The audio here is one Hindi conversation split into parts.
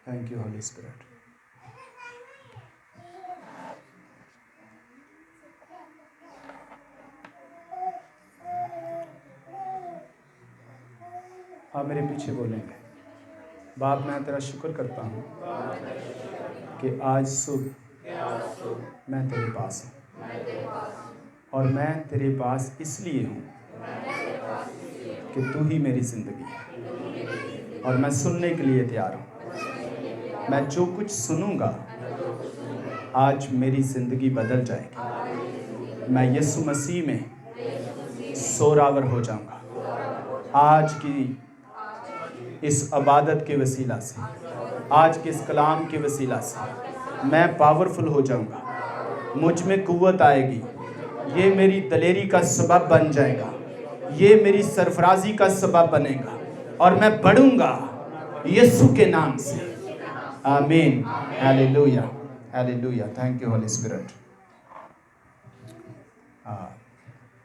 Thank you Holi spirit. आप मेरे पीछे बोलेंगे, बाप मैं तेरा शुक्र करता हूँ कि आज सुबह मैं तेरे पास हूँ और मैं तेरे पास इसलिए हूँ कि तू ही मेरी ज़िंदगी है और मैं सुनने के लिए तैयार हूँ। मैं जो कुछ सुनूंगा आज मेरी ज़िंदगी बदल जाएगी। मैं यीशु मसीह में सोरावर हो जाऊंगा। आज की इस इबादत के वसीला से, आज के इस कलाम के वसीला से मैं पावरफुल हो जाऊंगा। मुझ में कुव्वत आएगी। ये मेरी दलेरी का सबब बन जाएगा। ये मेरी सरफराजी का सबब बनेगा और मैं बढ़ूंगा यीशु के नाम से। आमीन। Hallelujah, hallelujah. Thank you Holi spirit.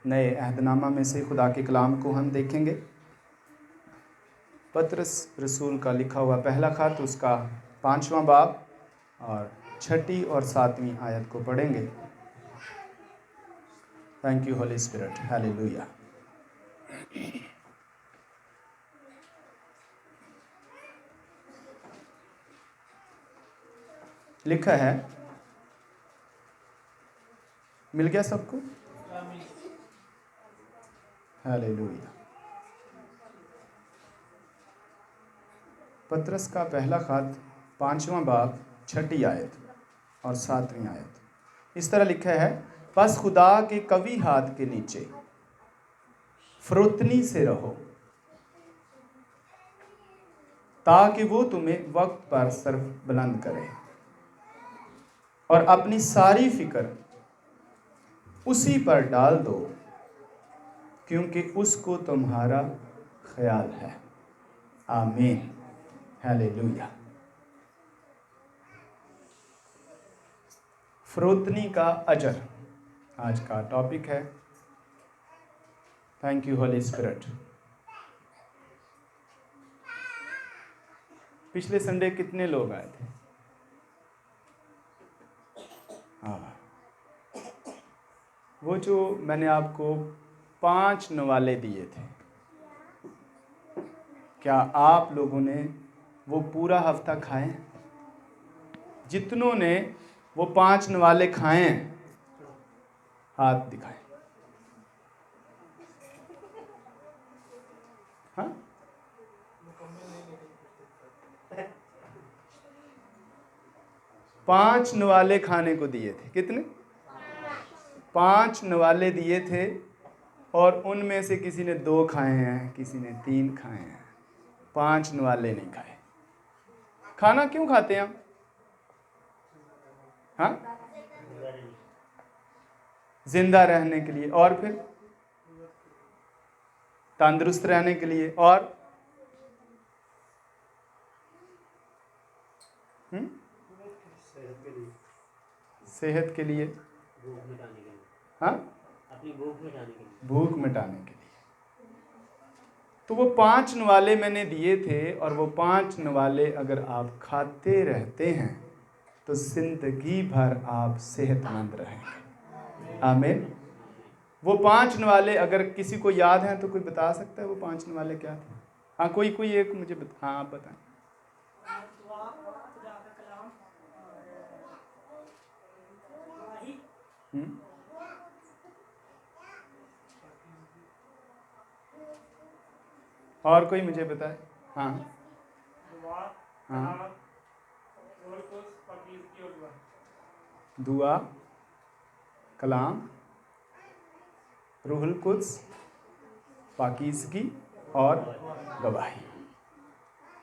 नए अहदनामा में से खुदा के कलाम को हम देखेंगे। पतरस रसूल का लिखा हुआ पहला खत, उसका 5वां बाब और 6 और 7वीं आयत को पढ़ेंगे। Thank you Holi spirit. Hallelujah. लिखा है, मिल गया सबको? हालेलुया। पतरस का पहला खत 5वां बाब 6 आयत और 7वीं आयत इस तरह लिखा है, बस खुदा के कवी हाथ के नीचे फुर्तनी से रहो ताकि वो तुम्हें वक्त पर सर बुलंद करे और अपनी सारी फिक्र उसी पर डाल दो क्योंकि उसको तुम्हारा ख्याल है। आमीन। हालेलुया। फुर्तनी का अजर आज का टॉपिक है। Thank you Holi spirit. पिछले संडे कितने लोग आए थे? हाँ, वो जो मैंने आपको 5 नवाले दिए थे, क्या आप लोगों ने वो पूरा हफ्ता खाए? जितनों ने वो 5 नवाले खाए हाथ दिखाएं। हाँ, 5 नवाले खाने को दिए थे। कितने? 5 नवाले दिए थे और उनमें से किसी ने 2 खाए हैं, किसी ने 3 खाए हैं। 5 नवाले नहीं खाए। खाना क्यों खाते हैं हम? हाँ, जिंदा रहने के लिए, और फिर तंदुरुस्त रहने के लिए, और सेहत के लिए, हाँ, अपनी भूख मिटाने के लिए। तो वो 5 नवाले मैंने दिए थे और वो 5 नवाले अगर आप खाते रहते हैं तो जिंदगी भर आप सेहतमंद रहेंगे। आमीन। वो 5 नवाले अगर किसी को याद हैं तो कोई बता सकता है वो 5 नवाले क्या थे? हाँ, कोई एक मुझे हाँ, आप बताएं। और कोई मुझे बताए। हाँ हाँ, दुआ, कलाम, रूहुल कुद्स, पाकीज़गी और गवाही।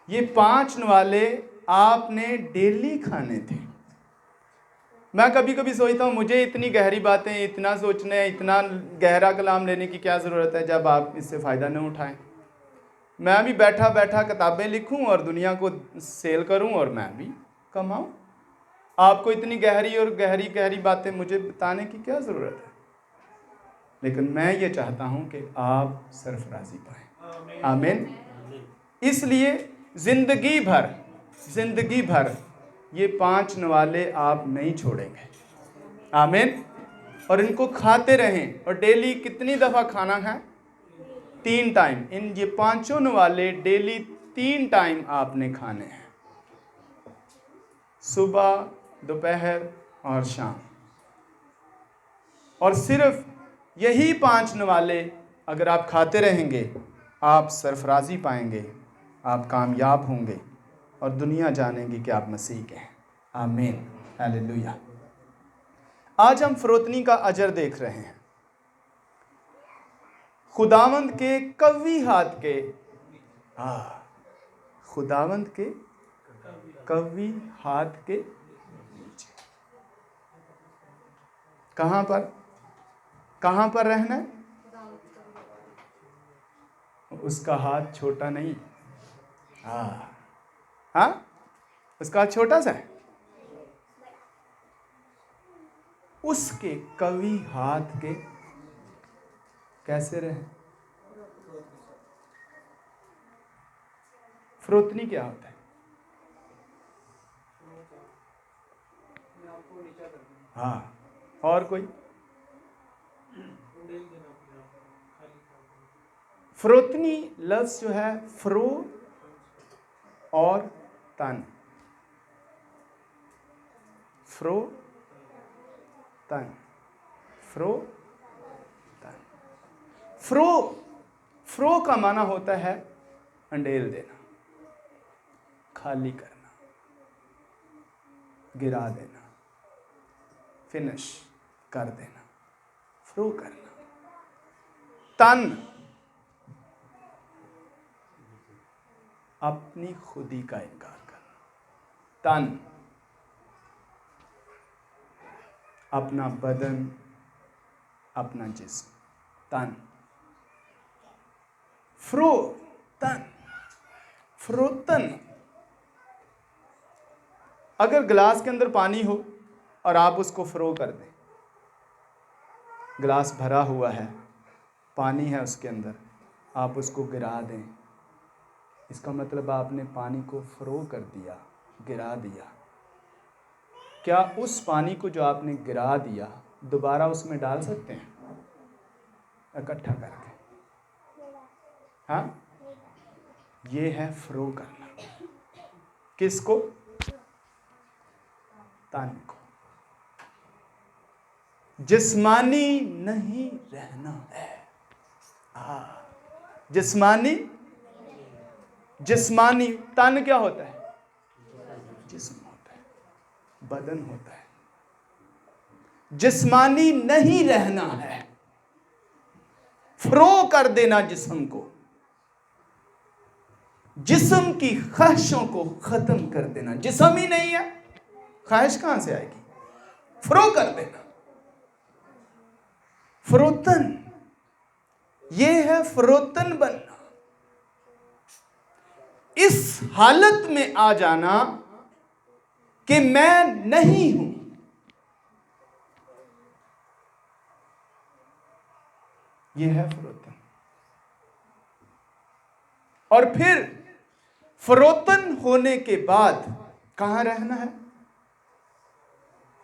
ये 5 नवाले आपने डेली खाने थे। मैं कभी कभी सोचता हूँ मुझे इतनी गहरी बातें, इतना सोचने, इतना गहरा कलाम लेने की क्या ज़रूरत है जब आप इससे फ़ायदा न उठाएं। मैं भी बैठा बैठा किताबें लिखूं और दुनिया को सेल करूं और मैं भी कमाऊं। आपको इतनी गहरी और गहरी गहरी बातें मुझे बताने की क्या ज़रूरत है? लेकिन मैं ये चाहता हूं कि आप सरफराजी पाएं। आमीन। इसलिए ज़िंदगी भर जिंदगी भर ये 5 नवाले आप नहीं छोड़ेंगे। आमीन। और इनको खाते रहें। और डेली कितनी दफ़ा खाना खाएं? 3 टाइम। इन ये 5 नवाले डेली 3 टाइम आपने खाने हैं, सुबह, दोपहर और शाम। और सिर्फ यही 5 नवाले अगर आप खाते रहेंगे, आप सरफराजी पाएंगे, आप कामयाब होंगे और दुनिया जानेगी कि आप मसीह के हैं। आमीन, हालेलुया। आज हम फरोतनी का अजर देख रहे हैं। खुदावंद के कवी हाथ के, खुदावंद के कवी हाथ के नीचे। कहां पर रहना है? उसका हाथ छोटा नहीं। उसका हाथ छोटा सा है। उसके कवि हाथ के कैसे रहे? फरोतनी क्या होता है? और कोई? फरोतनी लफ्ज जो है, फ्रो और तन, फ्रो तन, फ्रो तन। फ्रो का माना होता है अंडेल देना, खाली करना, गिरा देना, फिनिश कर देना, फ्रो करना। तन अपनी खुदी का इनकार करना। तन अपना बदन, अपना जिस्म। तन, फ्रो तन, फ्रोतन। अगर गिलास के अंदर पानी हो और आप उसको फ्रो कर दें, गिलास भरा हुआ है, पानी है उसके अंदर, आप उसको गिरा दें, इसका मतलब आपने पानी को फ्रो कर दिया, गिरा दिया। क्या उस पानी को जो आपने गिरा दिया दोबारा उसमें डाल सकते हैं इकट्ठा करके? ये है फ्रो करना। किसको? तन को। जिस्मानी नहीं रहना है। जिस्मानी तन क्या होता है? जिस्म होता है, बदन होता है। जिस्मानी नहीं रहना है, फ्रो कर देना जिस्म को, जिस्म की ख्वाहिशों को खत्म कर देना। जिस्म ही नहीं है, ख्वाहिश कहां से आएगी? फ्रो कर देना, फ्रोतन। ये है फ्रोतन बनना। इस हालत में आ जाना कि मैं नहीं हूं। यह है फरोतन। और फिर फरोतन होने के बाद कहां रहना है?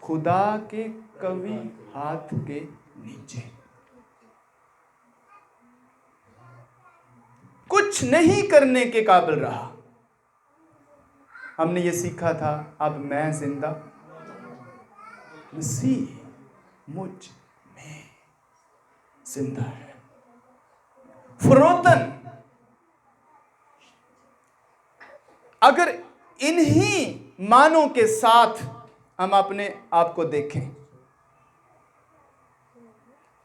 खुदा के कवी हाथ के नीचे। कुछ नहीं करने के काबिल रहा। हमने ये सीखा था, अब मैं जिंदा, मसीह मुझ में जिंदा है। फरोतन। अगर इन्हीं मानों के साथ हम अपने आप को देखें,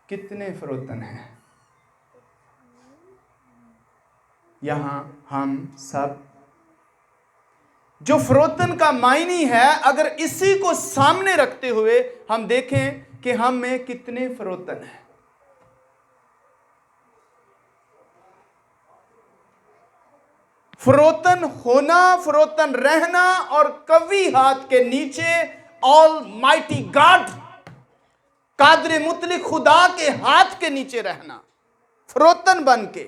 कितने फरोतन हैं यहां हम सब। जो फरोतन का मायनी है, अगर इसी को सामने रखते हुए हम देखें कि हम में कितने फरोतन हैं। फरोतन होना, फरोतन रहना और कवी हाथ के नीचे ऑल माइटी गॉड, कादरे मुतलिक खुदा के हाथ के नीचे रहना, फरोतन बन के।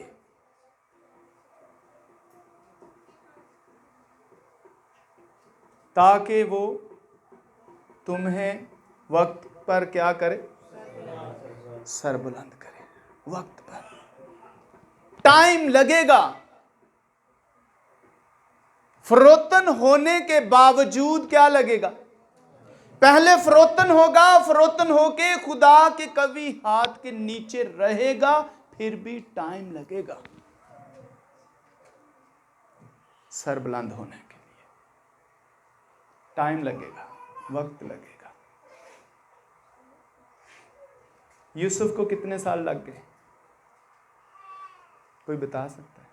ताकि वो तुम्हें वक्त पर क्या करे, सर बुलंद करे। वक्त पर टाइम लगेगा, फरोतन होने के बावजूद क्या लगेगा, पहले फरोतन होगा, फरोतन होके खुदा के कभी हाथ के नीचे रहेगा, फिर भी टाइम लगेगा सर बुलंद होने के लिए। टाइम लगेगा, वक्त लगेगा। यूसुफ को कितने साल लग गए, कोई बता सकता है?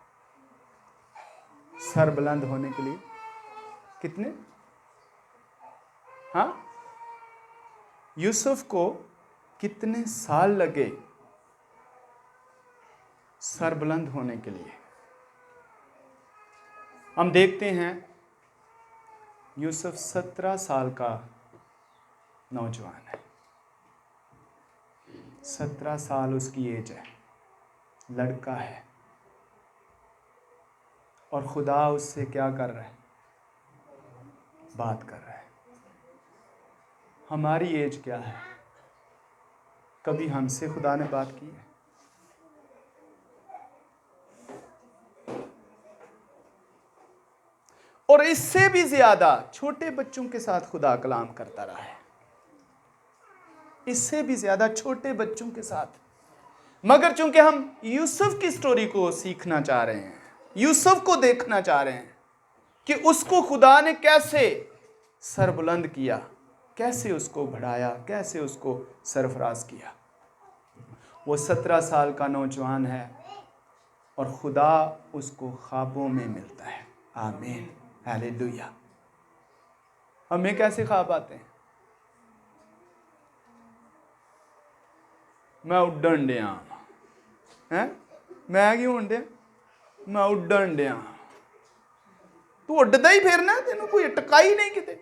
सर बुलंद होने के लिए कितने? हाँ, यूसुफ को कितने साल लगे सर बुलंद होने के लिए? हम देखते हैं यूसुफ 17 साल का नौजवान है। 17 साल उसकी एज है, लड़का है, और खुदा उससे क्या कर रहा है, बात कर रहा है। हमारी एज क्या है? कभी हमसे खुदा ने बात की है? और इससे भी ज्यादा छोटे बच्चों के साथ खुदा कलाम करता रहा है, इससे भी ज्यादा छोटे बच्चों के साथ। मगर चूंकि हम यूसुफ की स्टोरी को सीखना चाह रहे हैं, यूसुफ को देखना चाह रहे हैं कि उसको खुदा ने कैसे सरबुलंद किया, कैसे उसको बढ़ाया, कैसे उसको सरफराज किया। वो 17 साल का नौजवान है और खुदा उसको ख्वाबों में मिलता है। आमीन, हालेलुया। हमें कैसे ख्वाब आते हैं? मैं उड्डन डिया हैं, मैं क्यों उड्डे, मैं उड्डन डिया। तू उड्डदा ही फिरना, तेनों कोई टका ही नहीं किते।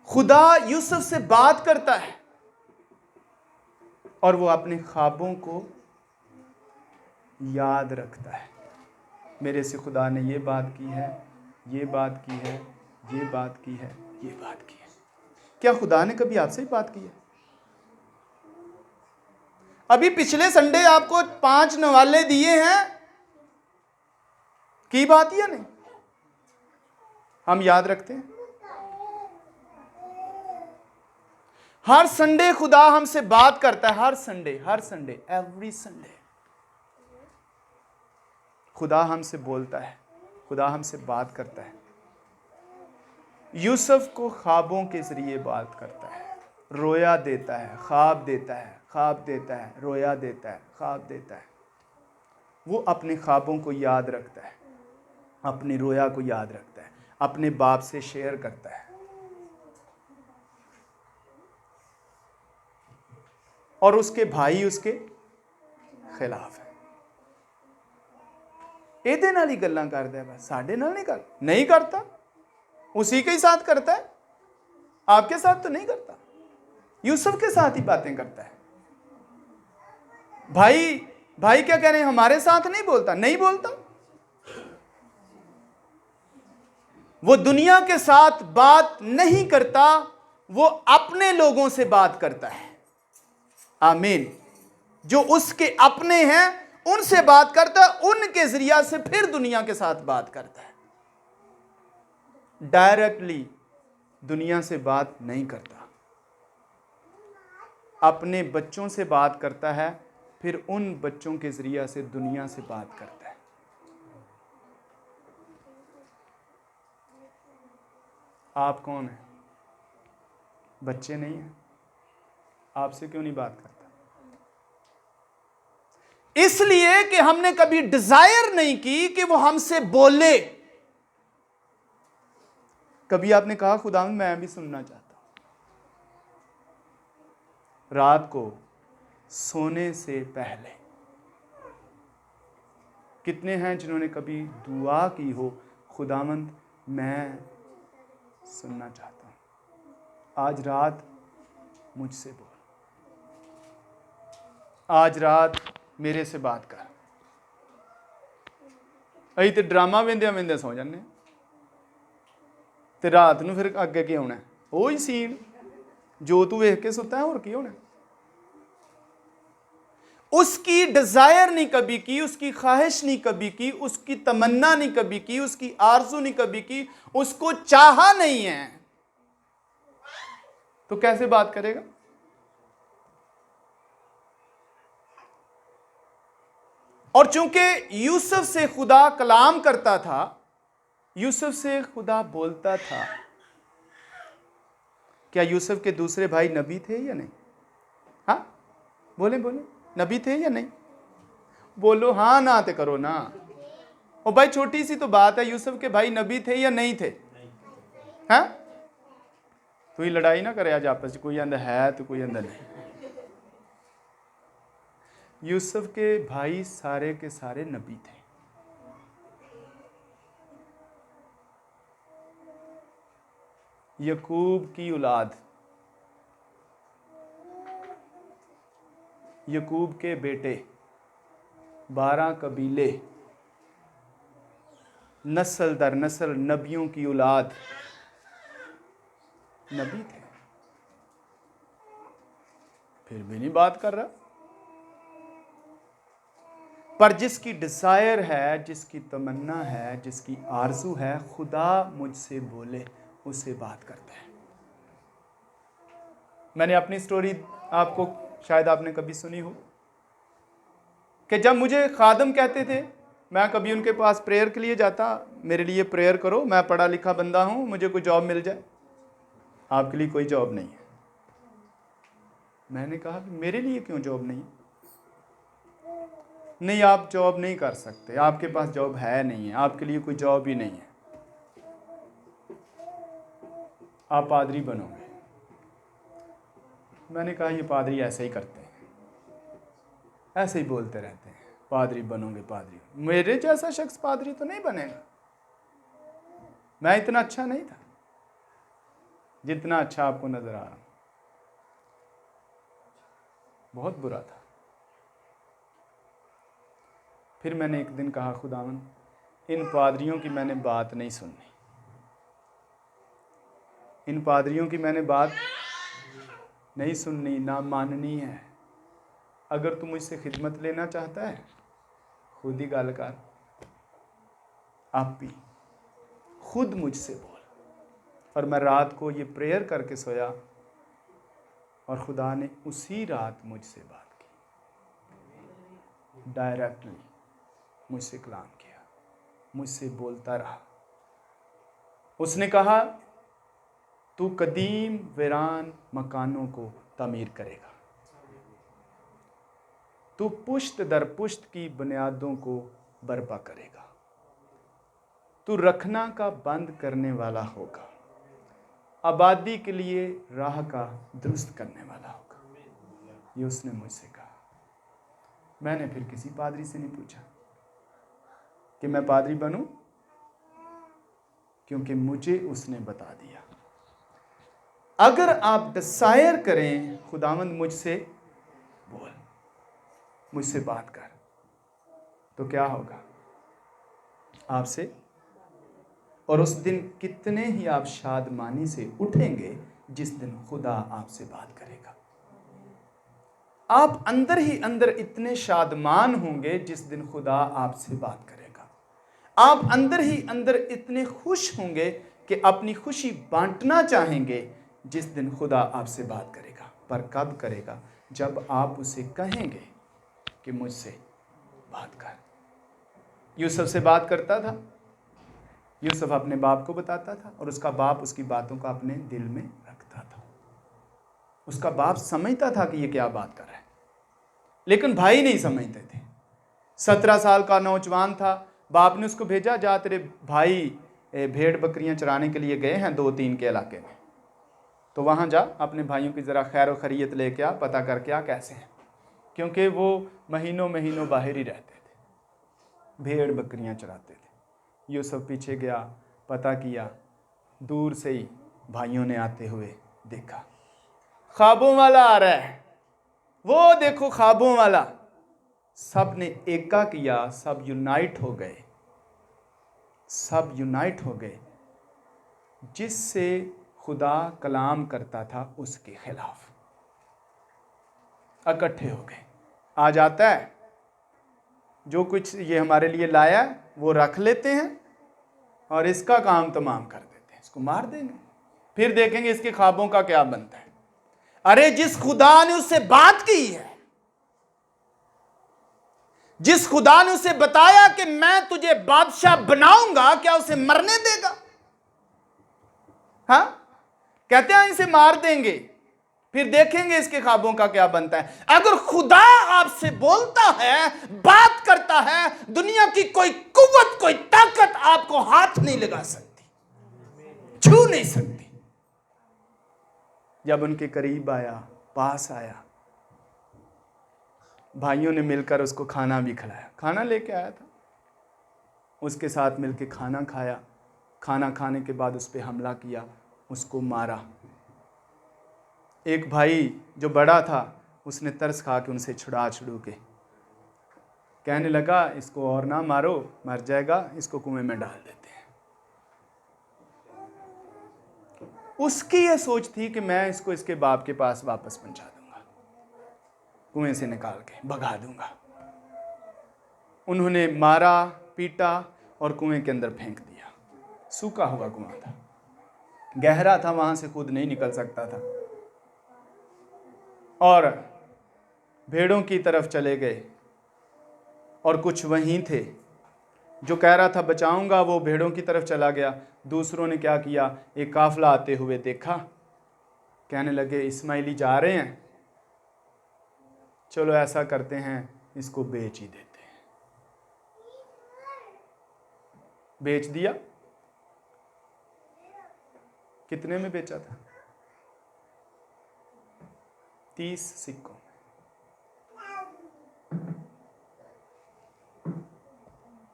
खुदा यूसुफ से बात करता है और वो अपने ख्वाबों को याद रखता है। मेरे से खुदा ने ये बात की है, ये बात की है, ये बात की है, ये बात की है। क्या खुदा ने कभी आपसे ही बात की है? अभी पिछले संडे आपको 5 नवाले दिए हैं, की बात या नहीं? हम याद रखते हैं। हर संडे खुदा हमसे बात करता है, हर संडे, हर संडे, एवरी संडे खुदा हमसे बोलता है, खुदा हमसे बात करता है। यूसुफ को ख्वाबों के जरिए बात करता है, रोया देता है, ख्वाब देता है, ख्वाब देता है, रोया देता है, ख्वाब देता है। वो अपने ख्वाबों को याद रखता है, अपनी रोया को याद रखता है, अपने बाप से शेयर करता है। और उसके भाई उसके खिलाफ है। ਇਹਦੇ ਨਾਲ ही गल्लां करता है, बस साढ़े नाल नहीं करता, उसी के ही साथ करता है, आपके साथ तो नहीं करता। यूसुफ के साथ ही बातें करता है। भाई क्या कह रहे हैं, हमारे साथ नहीं बोलता, नहीं बोलता। वो दुनिया के साथ बात नहीं करता, वो अपने लोगों से बात करता है। आमीन। जो उसके अपने हैं उनसे बात करता है, उनके जरिया से फिर दुनिया के साथ बात करता है। डायरेक्टली दुनिया से बात नहीं करता, अपने बच्चों से बात करता है, फिर उन बच्चों के जरिया से दुनिया से बात करता है। आप कौन हैं? बच्चे नहीं हैं? आपसे क्यों नहीं बात करता? इसलिए कि हमने कभी डिजायर नहीं की कि वो हमसे बोले। कभी आपने कहा खुदा मैं भी सुनना चाहता हूं? रात को सोने से पहले कितने हैं जिन्होंने कभी दुआ की हो, खुदावंद मैं सुनना चाहता हूं, आज रात मुझसे बोल, आज रात मेरे से बात कर। असीं तो ड्रामा वेंदियां वेंदियां सौ जाने, तो रात नूं फिर अगे की आउणा, वही सीन जो तू वेख के सुता है, होर की होना। उसकी डिजायर नहीं कभी की, उसकी ख्वाहिश नहीं कभी की, उसकी तमन्ना नहीं कभी की, उसकी आरज़ू नहीं कभी की, उसको चाहा नहीं है, तो कैसे बात करेगा? और चूंकि यूसुफ से खुदा कलाम करता था, यूसुफ से खुदा बोलता था, क्या यूसुफ के दूसरे भाई नबी थे या नहीं? हाँ बोले बोले, नबी थे या नहीं? बोलो हाँ ना ते करो ना। ओ भाई छोटी सी तो बात है, यूसुफ के भाई नबी थे या नहीं थे? हाँ तो ये लड़ाई ना करे आज आपस में, कोई अंदर है तो कोई अंदर नहीं। यूसुफ के भाई सारे के सारे नबी थे। यकूब की औलाद, यकूब के बेटे, 12 कबीले, नस्ल दर नस्ल नबियों की औलाद, नबी थे, फिर भी नहीं बात कर रहा। पर जिसकी डिजायर है, जिसकी तमन्ना है, जिसकी आरजू है, खुदा मुझसे बोले, उससे बात करता है। मैंने अपनी स्टोरी आपको शायद आपने कभी सुनी हो कि जब मुझे खादम कहते थे, मैं कभी उनके पास प्रेयर के लिए जाता, मेरे लिए प्रेयर करो, मैं पढ़ा लिखा बंदा हूं, मुझे कोई जॉब मिल जाए। आपके लिए कोई जॉब नहीं है। मैंने कहा कि मेरे लिए क्यों जॉब नहीं? नहीं आप जॉब नहीं कर सकते, आपके पास जॉब है नहीं है, आपके लिए कोई जॉब ही नहीं है, आप पादरी बनोगे। मैंने कहा ये पादरी ऐसे ही करते हैं, ऐसे ही बोलते रहते हैं, पादरी बनोगे पादरी। मेरे जैसा शख्स पादरी तो नहीं बनेगा। मैं इतना अच्छा नहीं था जितना अच्छा आपको नजर आ रहा हूं, बहुत बुरा था। फिर मैंने एक दिन कहा, खुदावन इन पादरियों की मैंने बात नहीं सुननी, इन पादरियों की मैंने बात नहीं सुननी, ना माननी है। अगर तू मुझसे खिदमत लेना चाहता है, खुद ही गल कर, आप भी खुद मुझसे बोल। और मैं रात को ये प्रेयर करके सोया और खुदा ने उसी रात मुझसे बात की, डायरेक्टली मुझसे कलाम किया, मुझसे बोलता रहा। उसने कहा तू कदीम वीरान मकानों को तामीर करेगा, तू पुश्त दर पुश्त की बुनियादों को बर्पा करेगा, तू रखना का बंद करने वाला होगा, आबादी के लिए राह का दुरुस्त करने वाला होगा। ये उसने मुझसे कहा। मैंने फिर किसी पादरी से नहीं पूछा कि मैं पादरी बनूं, क्योंकि मुझे उसने बता दिया। अगर आप डिसायर करें, खुदावंद मुझसे बोल, मुझसे बात कर, तो क्या होगा आपसे। और उस दिन कितने ही आप शादमानी से उठेंगे जिस दिन खुदा आपसे बात करेगा। आप अंदर ही अंदर इतने शादमान होंगे जिस दिन खुदा आपसे बात करेगा। आप अंदर ही अंदर इतने खुश होंगे कि अपनी खुशी बांटना चाहेंगे जिस दिन खुदा आपसे बात करेगा। पर कब करेगा? जब आप उसे कहेंगे कि मुझसे बात कर। यूसुफ से बात करता था, यूसुफ अपने बाप को बताता था और उसका बाप उसकी बातों का अपने दिल में रखता था। उसका बाप समझता था कि ये क्या बात कर रहा है, लेकिन भाई नहीं समझते थे। 17 साल का नौजवान था, बाप ने उसको भेजा, जा तेरे भाई भेड़ बकरियां चराने के लिए गए हैं 2-3 के इलाके में, तो वहाँ जा अपने भाइयों की ज़रा खैर व खैरियत लेके आ, पता करके आ कैसे हैं, क्योंकि वो महीनों महीनों बाहर ही रहते थे, भेड़ बकरियां चराते थे। यूसुफ पीछे गया, पता किया, दूर से ही भाइयों ने आते हुए देखा, ख्वाबों वाला आ रहा है, वो देखो ख्वाबों वाला। सब ने एका किया, सब यूनाइट हो गए सब यूनाइट हो गए, जिससे खुदा कलाम करता था उसके खिलाफ इकट्ठे हो गए। आज आता है, जो कुछ ये हमारे लिए लाया वो रख लेते हैं और इसका काम तमाम कर देते हैं, इसको मार देंगे, फिर देखेंगे इसके ख्वाबों का क्या बनता है। अरे जिस खुदा ने उससे बात की है, जिस खुदा ने उसे बताया कि मैं तुझे बादशाह बनाऊंगा, क्या उसे मरने देगा? हाँ, कहते हैं इसे मार देंगे, फिर देखेंगे इसके ख्वाबों का क्या बनता है। अगर खुदा आपसे बोलता है, बात करता है, दुनिया की कोई कुव्वत, कोई ताकत आपको हाथ नहीं लगा सकती, छू नहीं सकती। जब उनके करीब आया, पास आया, भाइयों ने मिलकर उसको खाना भी खिलाया, खाना लेके आया था, उसके साथ मिलके खाना खाया। खाना खाने के बाद उस पर हमला किया, उसको मारा। एक भाई जो बड़ा था, उसने तरस खा के उनसे छुड़ा के कहने लगा, इसको और ना मारो, मर जाएगा, इसको कुएं में डाल देते हैं। उसकी यह सोच थी कि मैं इसको इसके बाप के पास वापस पहुंचा दूंगा, कुएं से निकाल के भगा दूंगा। उन्होंने मारा, पीटा और कुएं के अंदर फेंक दिया। सूखा हुआ कुआं था, गहरा था, वहां से खुद नहीं निकल सकता था। और भेड़ों की तरफ चले गए, और कुछ वहीं थे। जो कह रहा था बचाऊंगा, वो भेड़ों की तरफ चला गया। दूसरों ने क्या किया, एक काफला आते हुए देखा, कहने लगे इस्माइली जा रहे हैं, चलो ऐसा करते हैं, इसको बेच ही देते हैं। बेच दिया। कितने में बेचा था? 30 सिक्कों।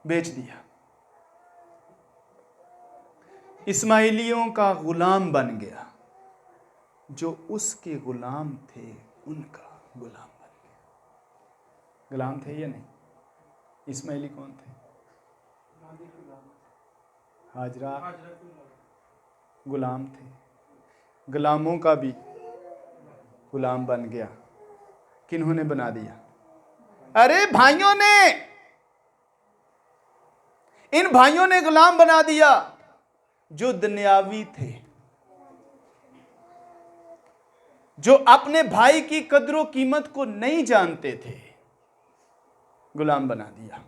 बेच दिया। इस्माइलियों का गुलाम बन गया, जो उसके गुलाम थे उनका गुलाम बन गया। गुलाम थे या नहीं? इस्माइली कौन थे? हाजरा गुलाम थे। गुलामों का भी गुलाम बन गया। किन्होंने बना दिया? अरे भाइयों ने, इन भाइयों ने गुलाम बना दिया, जो दुनियावी थे, जो अपने भाई की कदरों कीमत को नहीं जानते थे, गुलाम बना दिया।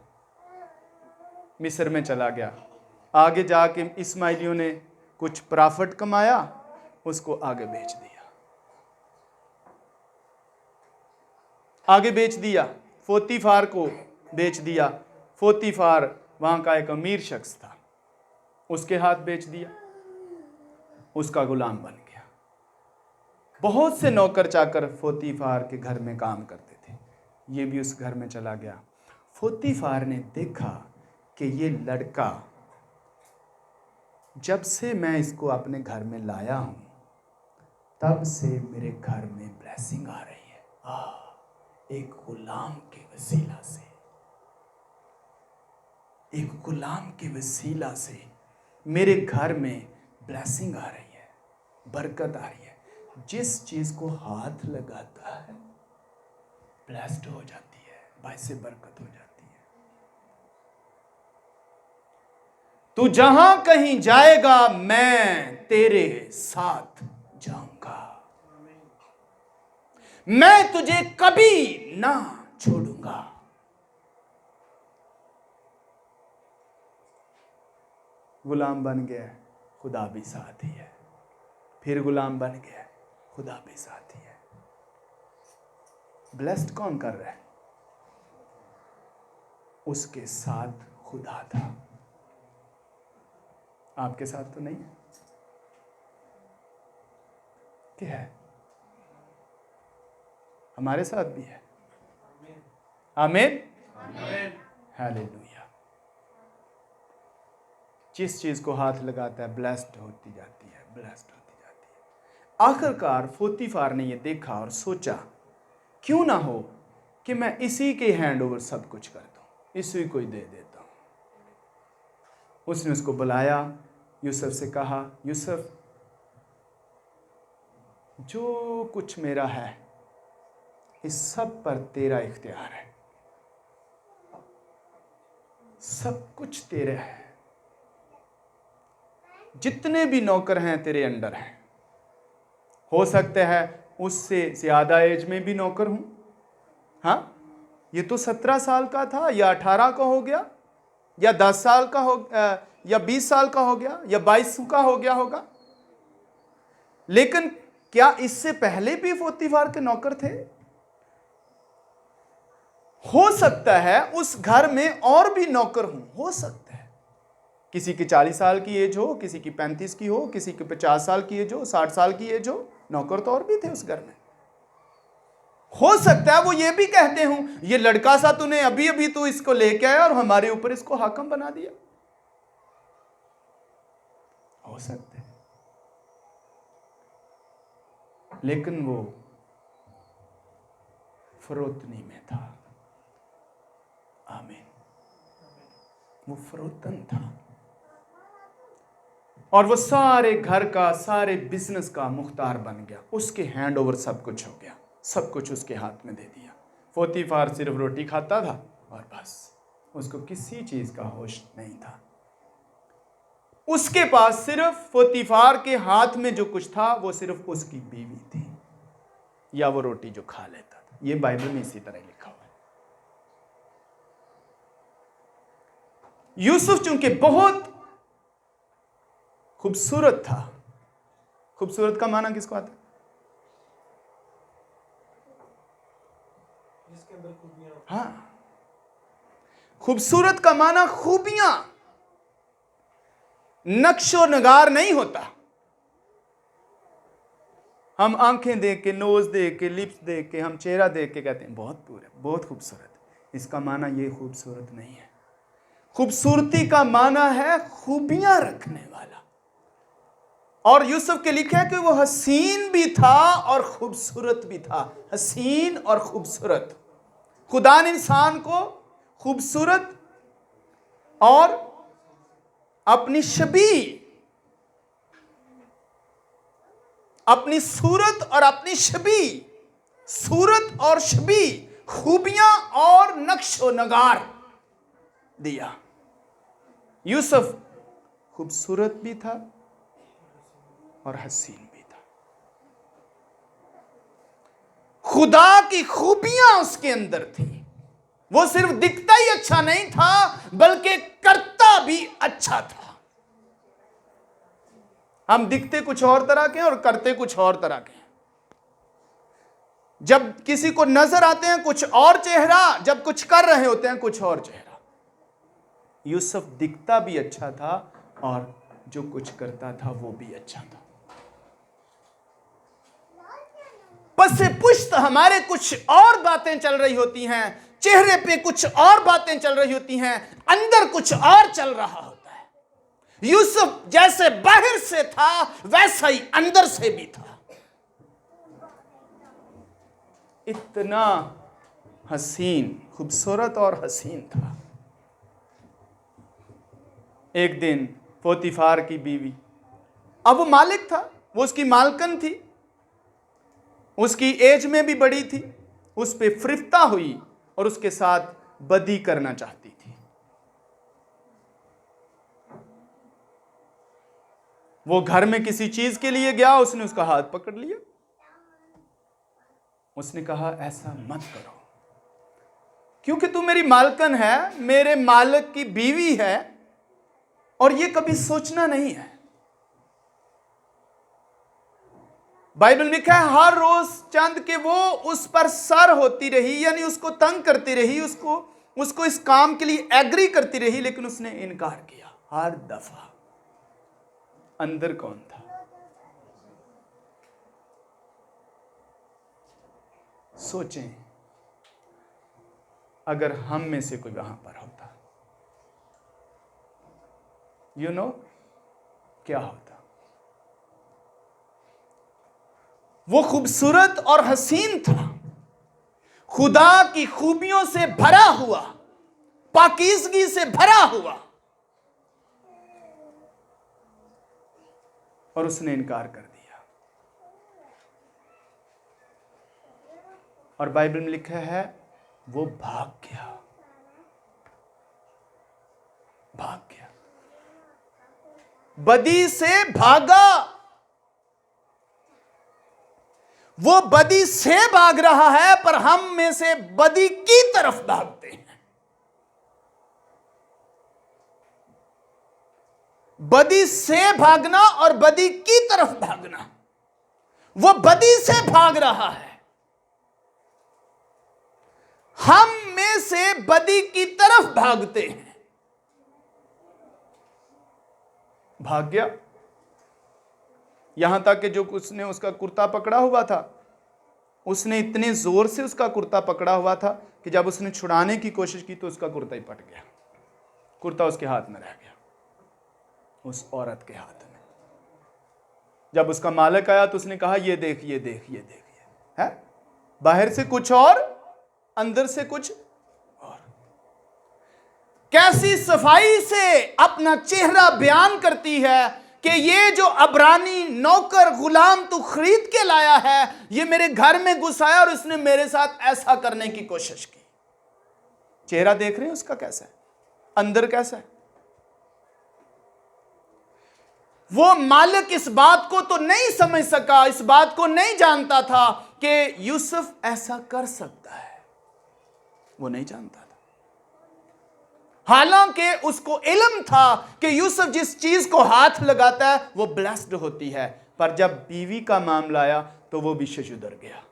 मिस्र में चला गया। आगे जाके इस्माइलियों ने कुछ प्रॉफिट कमाया, उसको आगे बेच दिया। आगे बेच दिया, फोतीफार को बेच दिया। फोतीफार वहां का एक अमीर शख्स था, उसके हाथ बेच दिया, उसका गुलाम बन गया। बहुत से नौकर चाकर फोतीफार के घर में काम करते थे, ये भी उस घर में चला गया। फोतीफार ने देखा कि ये लड़का, जब से मैं इसको अपने घर में लाया हूं, तब से मेरे घर में ब्लेसिंग आ रही है। एक गुलाम के वसीला से, एक गुलाम के वसीला से मेरे घर में ब्लेसिंग आ रही है, बरकत आ रही है। जिस चीज को हाथ लगाता है ब्लेस्ड हो जाती है, बाइसे बरकत हो जाती है। तू जहां कहीं जाएगा, मैं तेरे साथ जाऊंगा, मैं तुझे कभी ना छोड़ूंगा। गुलाम बन गया, खुदा भी साथ ही है। फिर गुलाम बन गया, खुदा भी साथ ही है। ब्लेस्ड कौन कर रहा है? उसके साथ खुदा था। आपके साथ तो नहीं है? क्या है? हमारे साथ भी है। आमीन, हालेलुया। जिस चीज को हाथ लगाता है ब्लेस्ड होती जाती है, ब्लेस्ड होती जाती है। आखिरकार फोतीफार ने यह देखा और सोचा, क्यों ना हो कि मैं इसी के हैंड ओवर सब कुछ कर दूं, इसी को ही दे देता हूं। उसने उसको बुलाया, यूसुफ से कहा, यूसुफ जो कुछ मेरा है इस सब पर तेरा इख्तियार है, सब कुछ तेरे है, जितने भी नौकर हैं तेरे अंडर हैं। हो सकता है उससे ज्यादा एज में भी नौकर हूं। हाँ, ये तो 17 साल का था, या 18 का हो गया, या 10 साल का हो, या 20 साल का हो गया, या 22 का हो गया होगा। लेकिन क्या इससे पहले भी पोतीफार के नौकर थे? हो सकता है उस घर में और भी नौकर हों, हो सकता है किसी की 40 साल की एज हो, किसी की 35 की हो, किसी की 50 साल की एज हो, 60 साल की एज हो। नौकर तो और भी थे उस घर में। हो सकता है वो ये भी कहते हूं, ये लड़का सा तूने अभी अभी तो इसको लेके आया और हमारे ऊपर इसको हाकिम बना दिया। हो सकता है, लेकिन वो फरोतनी में था। आमीन। वो फरोतन था और वो सारे घर का, सारे बिजनेस का मुख्तार बन गया। उसके हैंड ओवर सब कुछ हो गया, सब कुछ उसके हाथ में दे दिया। पोतीफार सिर्फ रोटी खाता था और बस, उसको किसी चीज का होश नहीं था। उसके पास सिर्फ पोतीफार के हाथ में जो कुछ था वो सिर्फ उसकी बीवी थी, या वो रोटी जो खा लेता था। ये बाइबल में इसी तरह लिखा हुआ है। यूसुफ चूंकि बहुत खूबसूरत था। खूबसूरत का माना किसको आता है? जिसके अंदर खूबियां। हाँ, खूबसूरत का माना खूबियां, नक्शो नगार नहीं होता। हम आंखें देख के, नोज देख के, लिप्स देख के, हम चेहरा देख के कहते हैं बहुत पूरा, बहुत खूबसूरत। इसका माना ये खूबसूरत नहीं है। खूबसूरती का माना है खूबियां रखने वाला। और यूसुफ के लिखा है कि वो हसीन भी था और खूबसूरत भी था। हसीन और खूबसूरत। खुदा ने इंसान को खूबसूरत और अपनी शबी, अपनी सूरत और अपनी शबी, सूरत और शबी, खूबियां और नक्शो नगार दिया। यूसुफ खूबसूरत भी था और हसीन भी था। खुदा की खूबियां उसके अंदर थी। वो सिर्फ दिखता ही अच्छा नहीं था, बल्कि करता भी अच्छा था। हम दिखते कुछ और तरह के और करते कुछ और तरह के। जब किसी को नजर आते हैं कुछ और चेहरा, जब कुछ कर रहे होते हैं कुछ और चेहरा। यूसुफ दिखता भी अच्छा था और जो कुछ करता था वो भी अच्छा था। पसे पुष्ट हमारे कुछ और बातें चल रही होती हैं, चेहरे पे कुछ और बातें चल रही होती हैं, अंदर कुछ और चल रहा होता है। यूसुफ जैसे बाहर से था वैसा ही अंदर से भी था। इतना हसीन, खूबसूरत और हसीन था। एक दिन पोतीफार की बीवी, अब वो मालिक था, वो उसकी मालकन थी, उसकी एज में भी बड़ी थी, उस पे फिरफ्ता हुई और उसके साथ बदी करना चाहती थी। वो घर में किसी चीज के लिए गया, उसने उसका हाथ पकड़ लिया। उसने कहा ऐसा मत करो, क्योंकि तू मेरी मालकन है, मेरे मालिक की बीवी है, और ये कभी सोचना नहीं है। बाइबल में लिखा है हर रोज चंद के वो उस पर सर होती रही, यानी उसको तंग करती रही, उसको इस काम के लिए एग्री करती रही, लेकिन उसने इनकार किया हर दफा। अंदर कौन था? सोचें, अगर हम में से कोई वहां पर होता, क्या होता? वो खूबसूरत और हसीन था, खुदा की खूबियों से भरा हुआ, पाकीज़गी से भरा हुआ, और उसने इनकार कर दिया। और बाइबल में लिखा है वो भाग गया, भाग गया, बदी से भागा। वो बदी से भाग रहा है, पर हम में से बदी की तरफ भागते हैं। बदी से भागना और बदी की तरफ भागना। वो बदी से भाग रहा है, हम में से बदी की तरफ भागते हैं। भाग गया, यहां तक कि जो उसने उसका कुर्ता पकड़ा हुआ था, उसने इतने जोर से उसका कुर्ता पकड़ा हुआ था कि जब उसने छुड़ाने की कोशिश की तो उसका कुर्ता ही पट गया। कुर्ता उसके हाथ में रह गया, उस औरत के हाथ में। जब उसका मालिक आया तो उसने कहा ये देख, ये देख, ये देख, ये है, बाहर से कुछ और अंदर से कुछ और। कैसी सफाई से अपना चेहरा बयान करती है कि ये जो अबरानी नौकर गुलाम तू खरीद के लाया है, ये मेरे घर में घुस आया और उसने मेरे साथ ऐसा करने की कोशिश की। चेहरा देख रहे हैं उसका कैसा है, अंदर कैसा है। वो मालिक इस बात को तो नहीं समझ सका, इस बात को नहीं जानता था कि यूसुफ ऐसा कर सकता है। वो नहीं जानता था, हालांकि उसको इल्म था कि यूसुफ जिस चीज को हाथ लगाता है वो ब्लेस्ड होती है। पर जब बीवी का मामला आया तो वो विशेष उधर गया।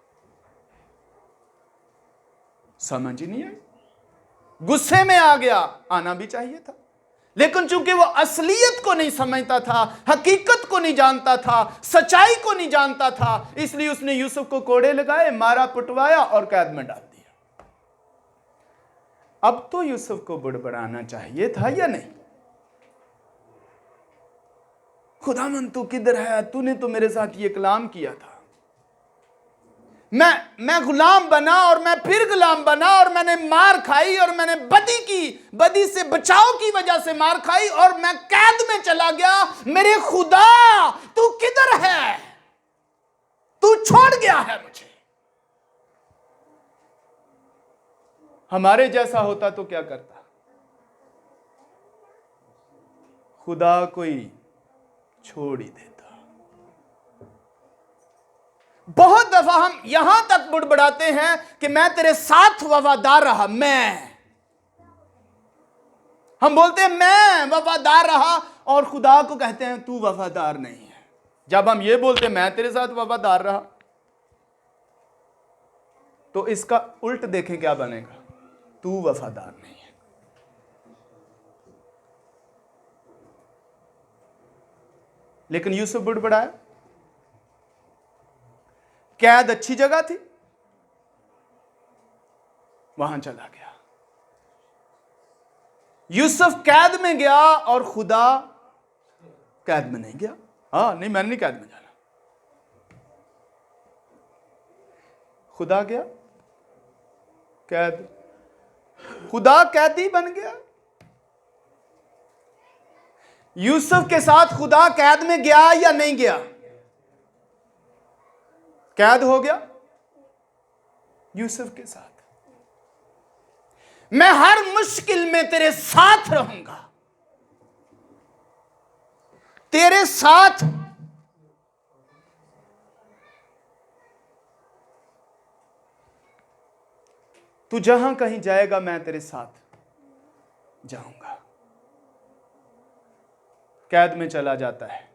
समझ ही नहीं आई, गुस्से में आ गया। आना भी चाहिए था, लेकिन चूंकि वो असलियत को नहीं समझता था, हकीकत को नहीं जानता था, सच्चाई को नहीं जानता था, इसलिए उसने यूसुफ को कोड़े लगाए, मारा, पिटवाया और कैद में डाल दिया। अब तो यूसुफ को बुड़बड़ाना चाहिए था या नहीं? खुदावन तू किधर है, तूने तो मेरे साथ ये कलाम किया था। मैं गुलाम बना और मैं फिर गुलाम बना और मैंने मार खाई और मैंने बदी से बचाव की वजह से मार खाई और मैं कैद में चला गया। मेरे खुदा तू किधर है? तू छोड़ गया है मुझे। हमारे जैसा होता तो क्या करता? खुदा कोई छोड़ ही देता। बहुत दफा हम यहां तक बुड़बड़ाते हैं कि मैं तेरे साथ वफादार रहा। हम बोलते हैं मैं वफादार रहा और खुदा को कहते हैं तू वफादार नहीं है। जब हम ये बोलते हैं मैं तेरे साथ वफादार रहा, तो इसका उल्ट देखें क्या बनेगा, तू वफादार नहीं है। लेकिन यूसुफ बुड़बड़ाया। कैद अच्छी जगह थी, वहां चला गया। यूसुफ कैद में गया और खुदा कैद में नहीं गया। नहीं, मैंने नहीं कैद में जाना। खुदा गया कैद, खुदा कैदी बन गया। यूसुफ के साथ खुदा कैद में गया या नहीं गया? कैद हो गया यूसुफ के साथ। मैं हर मुश्किल में तेरे साथ रहूंगा, तेरे साथ। तू जहां कहीं जाएगा मैं तेरे साथ जाऊंगा। कैद में चला जाता है।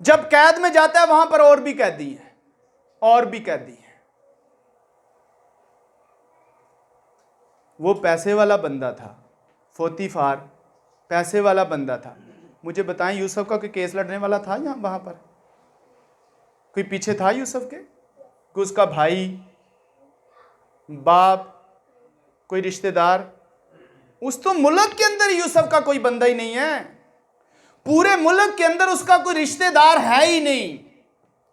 जब कैद में जाता है वहां पर और भी कैदी हैं, और भी कैदी हैं। वो पैसे वाला बंदा था, फोतीफार पैसे वाला बंदा था। मुझे बताएं, यूसुफ का कोई केस लड़ने वाला था यहां वहां पर? कोई पीछे था यूसुफ के? कोई उसका भाई, बाप, कोई रिश्तेदार? उस तो मुल्क के अंदर यूसुफ का कोई बंदा ही नहीं है। पूरे मुल्क के अंदर उसका कोई रिश्तेदार है ही नहीं।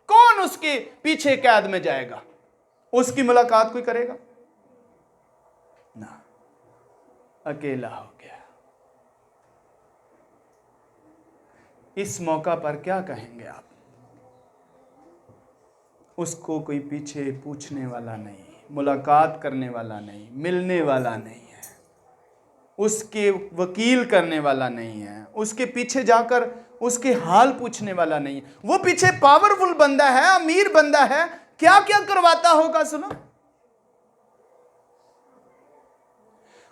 कौन उसके पीछे कैद में जाएगा? उसकी मुलाकात कोई करेगा ना, अकेला हो गया। इस मौका पर क्या कहेंगे आप? उसको कोई पीछे पूछने वाला नहीं, मुलाकात करने वाला नहीं, मिलने वाला नहीं है, उसके वकील करने वाला नहीं है, उसके पीछे जाकर उसके हाल पूछने वाला नहीं है। वो पीछे पावरफुल बंदा है, अमीर बंदा है, क्या क्या करवाता होगा सुनो।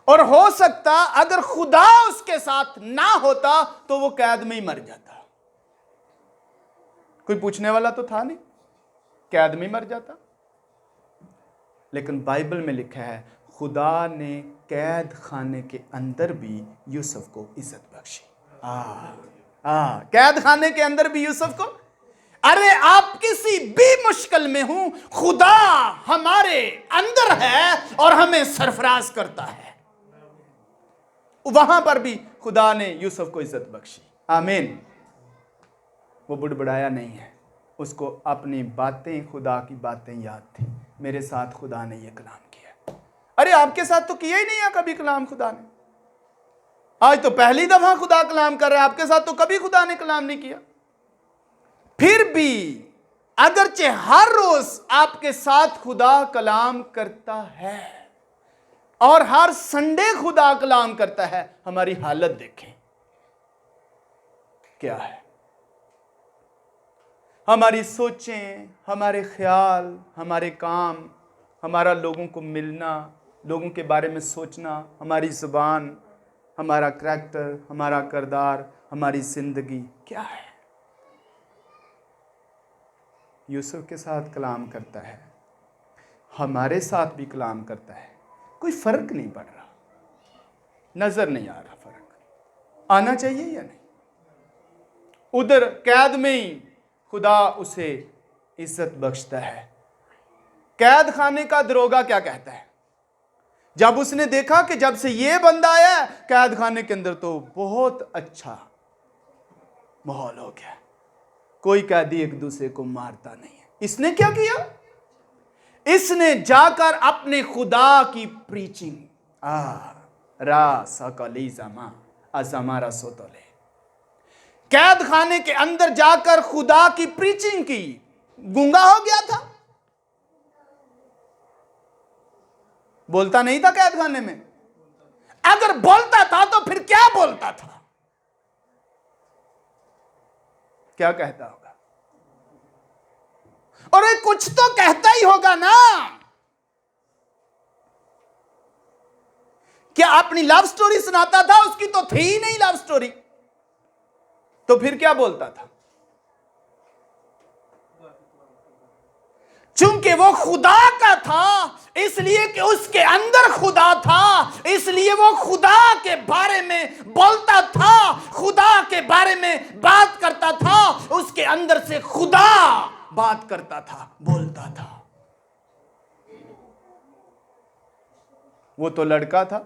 और हो सकता अगर खुदा उसके साथ ना होता तो वो कैद में ही मर जाता। कोई पूछने वाला तो था नहीं, कैद में ही मर जाता। लेकिन बाइबल में लिखा है खुदा ने कैद खाने के अंदर भी यूसुफ को इज्जत बख्शी। कैद खाने के अंदर भी यूसुफ को, अरे आप किसी भी मुश्किल में हूं, खुदा हमारे अंदर है और हमें सरफराज करता है। वहां पर भी खुदा ने यूसुफ को इज्जत बख्शी। आमीन। वो बुड़बुड़ाया नहीं है, उसको अपनी बातें, खुदा की बातें याद थी। मेरे साथ खुदा ने ये कलाम किया। अरे आपके साथ तो किया ही नहीं है कभी कलाम खुदा ने। आज तो पहली दफा खुदा कलाम कर रहा है, आपके साथ तो कभी खुदा ने कलाम नहीं किया। फिर भी अगरचे हर रोज आपके साथ खुदा कलाम करता है और हर संडे खुदा कलाम करता है, हमारी हालत देखें क्या है। हमारी सोचें, हमारे ख्याल, हमारे काम, हमारा लोगों को मिलना, लोगों के बारे में सोचना, हमारी ज़ुबान, हमारा करैक्टर, हमारा किरदार, हमारी ज़िंदगी क्या है। यूसुफ के साथ कलाम करता है, हमारे साथ भी कलाम करता है। कोई फ़र्क नहीं पड़ रहा, नज़र नहीं आ रहा फ़र्क। आना चाहिए या नहीं? उधर कैद में ही खुदा उसे इज्जत बख्शता है। कैद खाने का दरोगा क्या कहता है जब उसने देखा कि जब से ये बंदा आया कैद खाने के अंदर तो बहुत अच्छा माहौल हो गया, कोई कैदी एक दूसरे को मारता नहीं है। इसने क्या किया? इसने जाकर अपने खुदा की प्रीचिंग कैद खाने के अंदर जाकर खुदा की प्रीचिंग की। गूंगा हो गया था, बोलता नहीं था कैद खाने में। अगर बोलता था तो फिर क्या बोलता था, क्या कहता होगा? और ये कुछ तो कहता ही होगा ना। क्या अपनी लव स्टोरी सुनाता था? उसकी तो थी ही नहीं लव स्टोरी, तो फिर क्या बोलता था? चूंकि वो खुदा का था, इसलिए कि उसके अंदर खुदा था, इसलिए वो खुदा के बारे में बोलता था, खुदा के बारे में बात करता था। उसके अंदर से खुदा बात करता था, बोलता था। वो तो लड़का था,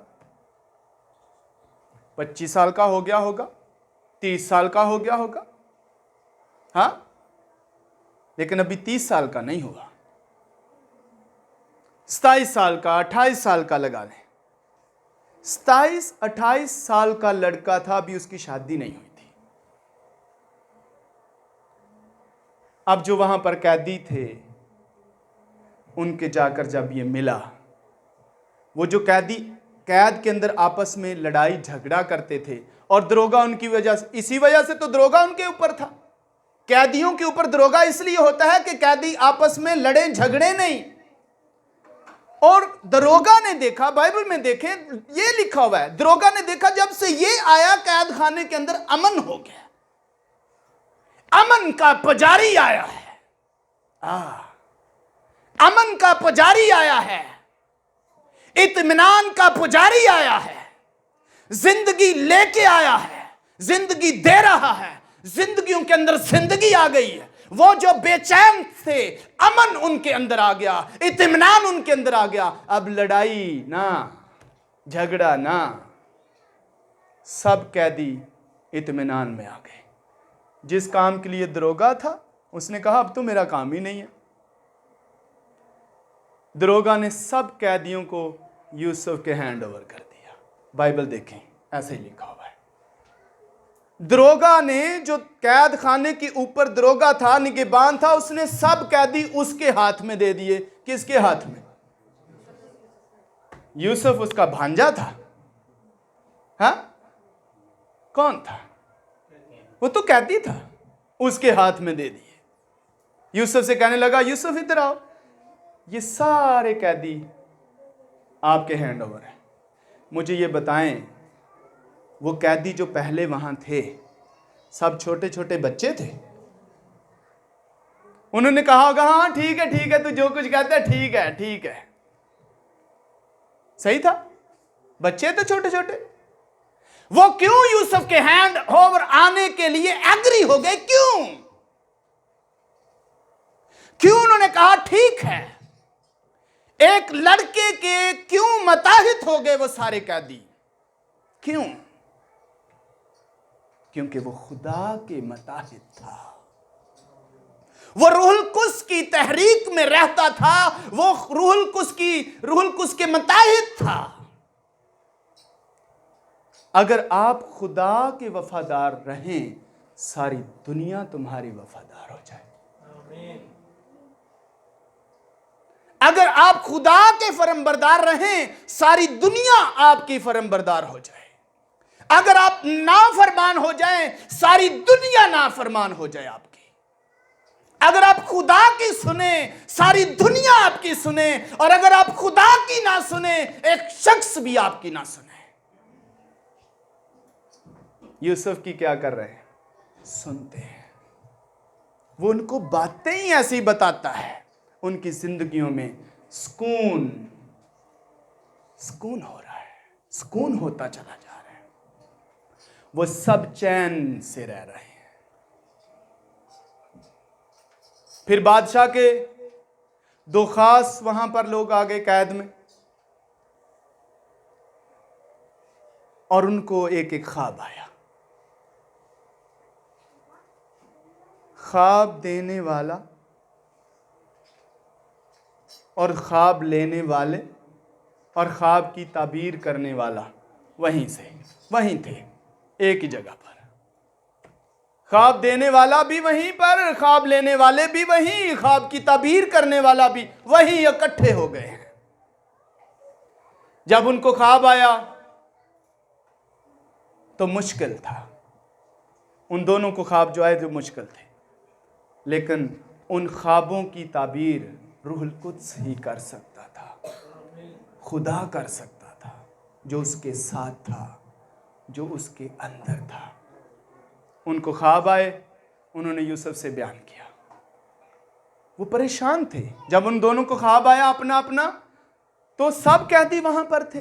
25 साल का हो गया होगा, 30 साल का हो गया होगा, हाँ, लेकिन अभी 30 साल का नहीं हुआ। 27 साल का, 28 साल का लगा लें। 27-28 साल का लड़का था, अभी उसकी शादी नहीं हुई थी। अब जो वहां पर कैदी थे उनके जाकर जब ये मिला, वो जो कैदी कैद के अंदर आपस में लड़ाई झगड़ा करते थे और दरोगा उनकी वजह से, इसी वजह से तो दरोगा उनके ऊपर था। कैदियों के ऊपर दरोगा इसलिए होता है कि कैदी आपस में लड़े झगड़े नहीं। और दरोगा ने देखा, बाइबल में देखें ये लिखा हुआ है, दरोगा ने देखा जब से ये आया कैद खाने के अंदर अमन हो गया, अमन का पुजारी आया है, अमन का पुजारी आया है, इत्मीनान का पुजारी आया है, जिंदगी लेके आया है, जिंदगी दे रहा है, जिंदगियों के अंदर जिंदगी आ गई है। वो जो बेचैन थे, अमन उनके अंदर आ गया, इत्मीनान उनके अंदर आ गया। अब लड़ाई ना, झगड़ा ना, सब कैदी इत्मीनान में आ गए। जिस काम के लिए दरोगा था उसने कहा अब तो मेरा काम ही नहीं है। दरोगा ने सब कैदियों को यूसुफ के हैंड ओवर कर दिया। बाइबल देखें, ऐसे ही लिखा हुआ है। दरोगा ने, जो कैद खाने के ऊपर दरोगा था, निगहबान था, उसने सब कैदी उसके हाथ में दे दिए। किसके हाथ में? यूसुफ उसका भांजा था। हाँ, कौन था? वो तो कैदी था, उसके हाथ में दे दिए। यूसुफ से कहने लगा, यूसुफ इधर आओ, ये सारे कैदी आपके हैंड ओवर है। मुझे ये बताएं, वो कैदी जो पहले वहां थे सब छोटे छोटे बच्चे थे? उन्होंने कहा होगा हाँ ठीक है तू जो कुछ कहता है ठीक है ठीक है। सही था, बच्चे थे छोटे छोटे। वो क्यों यूसुफ के हैंड ओवर आने के लिए एग्री हो गए? क्यों क्यों उन्होंने कहा ठीक है? एक लड़के के क्यों मताहित हो गए वो सारे कैदी? क्यों? क्योंकि वो खुदा के मताहित था, वो रूहुल कुद्स की तहरीक में रहता था, वो रूहुल कुद्स के मताहित था। अगर आप खुदा के वफादार रहें, सारी दुनिया तुम्हारी वफादार हो जाए। अगर आप खुदा के फरमाबरदार रहें, सारी दुनिया आपकी फरमाबरदार हो जाए। अगर आप नाफरमान हो जाएं, सारी दुनिया नाफरमान हो जाए आपकी। अगर आप खुदा की सुने, सारी दुनिया आपकी सुने, और अगर आप खुदा की ना सुने, एक शख्स भी आपकी ना सुने। यूसुफ की क्या कर रहे हैं? सुनते हैं। वो उनको बातें ही ऐसी बताता है, उनकी जिंदगियों में सुकून हो रहा है, सुकून होता चला जा रहा है। वो सब चैन से रह रहे हैं। फिर बादशाह के दो खास वहां पर लोग आ गए कैद में, और उनको एक एक ख्वाब आया। ख्वाब देने वाला और ख्वाब लेने वाले और ख्वाब की ताबीर करने वाला वहीं थे, एक ही जगह पर। ख्वाब देने वाला भी वहीं पर, ख्वाब लेने वाले भी वहीं, ख्वाब की ताबीर करने वाला भी वहीं, इकट्ठे हो गए हैं। जब उनको ख्वाब आया तो मुश्किल था, उन दोनों को ख्वाब जो आए जो मुश्किल थे, लेकिन उन ख्वाबों की ताबीर रूहुल कुद्स ही कर सकता था, खुदा कर सकता था, जो उसके साथ था, जो उसके अंदर था। उनको ख्वाब आए, उन्होंने यूसुफ से बयान किया। वो परेशान थे। जब उन दोनों को ख्वाब आया अपना अपना, तो सब कैदी वहां पर थे।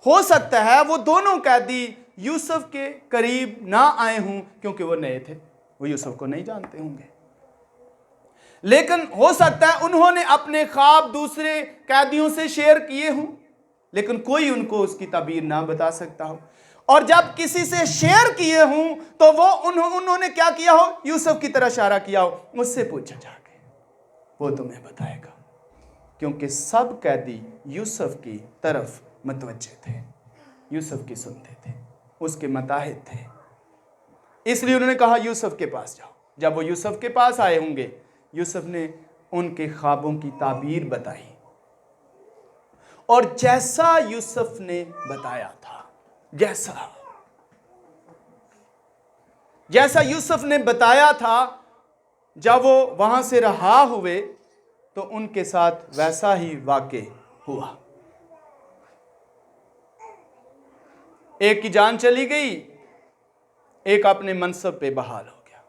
हो सकता है वो दोनों कैदी यूसुफ के करीब ना आए हों, क्योंकि वो नए थे, वो यूसुफ को नहीं जानते होंगे। लेकिन हो सकता है उन्होंने अपने ख्वाब दूसरे कैदियों से शेयर किए हों, लेकिन कोई उनको उसकी ताबीर ना बता सकता हो। और जब किसी से शेयर किए हों तो वो उन्होंने क्या किया हो? यूसुफ की तरह इशारा किया हो, मुझसे पूछा जाके, वो तुम्हें बताएगा। क्योंकि सब कैदी यूसुफ की तरफ मतवज्जे थे, यूसुफ की सुनते थे, उसके मताहित थे। इसलिए उन्होंने कहा यूसुफ के पास जाओ। जब वो यूसुफ के पास आए होंगे, यूसुफ ने उनके ख्वाबों की ताबीर बताई, और जैसा यूसुफ ने बताया था, जैसा यूसुफ ने बताया था, जब वो वहां से रहा हुए तो उनके साथ वैसा ही वाक़े हुआ। एक की जान चली गई, एक अपने मनसब पे बहाल हो गया।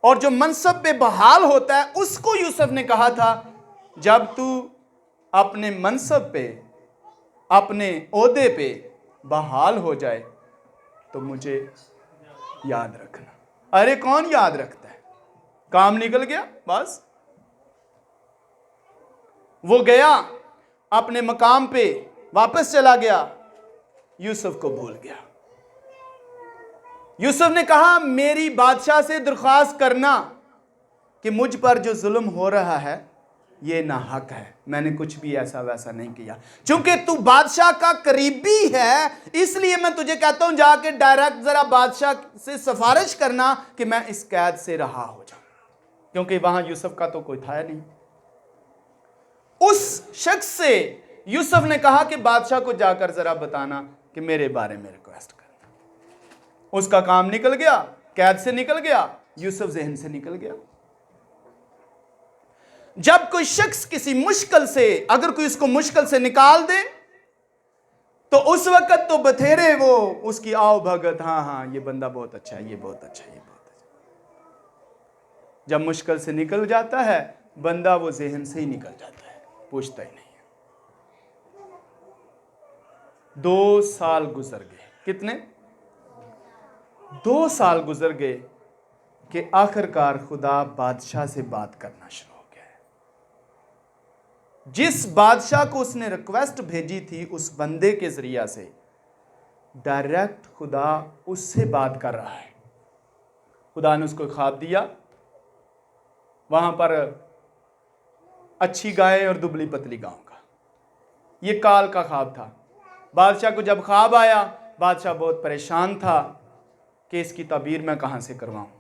और जो मनसब पे बहाल होता है, उसको यूसुफ ने कहा था, जब तू अपने मनसब पे, अपने ओहदे पे बहाल हो जाए तो मुझे याद रखना। अरे कौन याद रखता है? काम निकल गया बस। वो गया अपने मकाम पे, वापस चला गया, यूसुफ को भूल गया। यूसुफ ने कहा, मेरी बादशाह से दरख्वास्त करना कि मुझ पर जो जुल्म हो रहा है ये नाहक है, मैंने कुछ भी ऐसा वैसा नहीं किया। चूंकि तू बादशाह का करीबी है, इसलिए मैं तुझे कहता हूं जाके डायरेक्ट जरा बादशाह से सिफारिश करना कि मैं इस कैद से रहा हो जाऊं, क्योंकि वहां यूसुफ का तो कोई था नहीं। उस शख्स से यूसुफ ने कहा कि बादशाह को जाकर जरा बताना कि मेरे बारे में रिक्वेस्ट करना। उसका काम निकल गया, कैद से निकल गया, यूसुफ ज़हन से निकल गया। जब कोई शख्स किसी मुश्किल से, अगर कोई उसको मुश्किल से निकाल दे, तो उस वक्त तो बथेरे वो उसकी आओ भगत, हाँ ये बंदा बहुत अच्छा है, ये बहुत अच्छा है, ये बहुत अच्छा। जब मुश्किल से निकल जाता है बंदा, वो ज़हन से ही निकल जाता है, पूछता ही नहीं है। 2 साल गुजर गए। कितने? 2 साल गुजर गए कि आखिरकार खुदा बादशाह से बात करना शुरू हो गया है। जिस बादशाह को उसने रिक्वेस्ट भेजी थी, उस बंदे के जरिया से डायरेक्ट खुदा उससे बात कर रहा है। खुदा ने उसको ख्वाब दिया, वहां पर अच्छी गाय और दुबली पतली गांव का, ये काल का ख्वाब था। बादशाह को जब ख्वाब आया, बादशाह बहुत परेशान था कि इसकी ताबीर मैं कहाँ से करवाऊँ।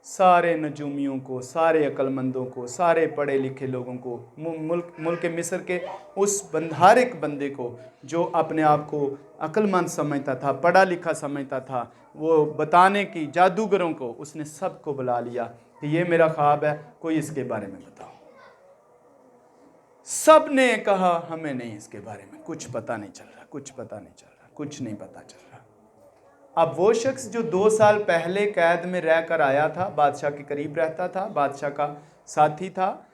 सारे नजूमियों को, सारे अक्लमंदों को, सारे पढ़े लिखे लोगों को, मुल्क मिस्र के उस हर एक बंदे को जो अपने आप को अक्लमंद समझता था, पढ़ा लिखा समझता था, वो बताने की जादूगरों को उसने सबको बुला लिया कि ये मेरा ख्वाब है, कोई इसके बारे में बताओ। सब ने कहा हमें नहीं, इसके बारे में कुछ पता नहीं चल रहा, कुछ पता नहीं चल रहा, कुछ नहीं पता चल रहा। अब वो शख्स जो 2 साल पहले कैद में रह कर आया था, बादशाह के करीब रहता था, बादशाह का साथी था,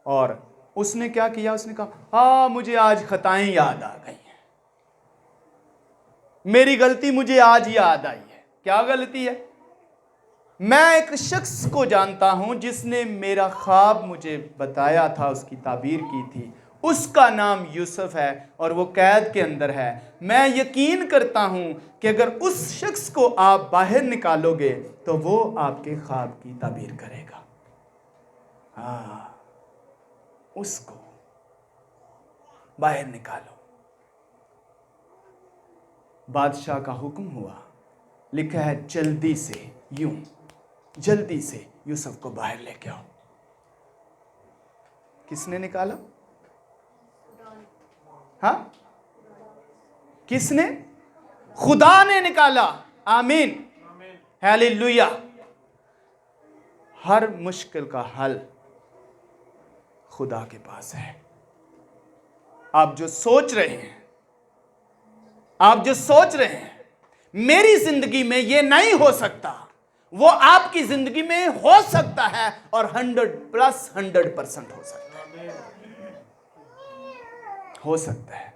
और उसने क्या किया, उसने कहा हाँ मुझे आज खताएं याद आ गई हैं, मेरी गलती मुझे आज याद आई है। क्या गलती है? मैं एक शख्स को जानता हूं जिसने मेरा ख्वाब मुझे बताया था, उसकी ताबीर की थी, उसका नाम यूसुफ है और वो कैद के अंदर है। मैं यकीन करता हूं कि अगर उस शख्स को आप बाहर निकालोगे तो वो आपके ख्वाब की ताबीर करेगा। हाँ, उसको बाहर निकालो। बादशाह का हुक्म हुआ, लिखा है जल्दी से, यूं जल्दी से यूसुफ को बाहर लेके आओ। किसने निकाला? हाँ, किसने? खुदा ने निकाला। आमीन, हालेलुया। हर मुश्किल का हल खुदा के पास है। आप जो सोच रहे हैं, आप जो सोच रहे हैं मेरी जिंदगी में ये नहीं हो सकता, वो आपकी जिंदगी में हो सकता है, और 100% हो सकता है, हो सकता है।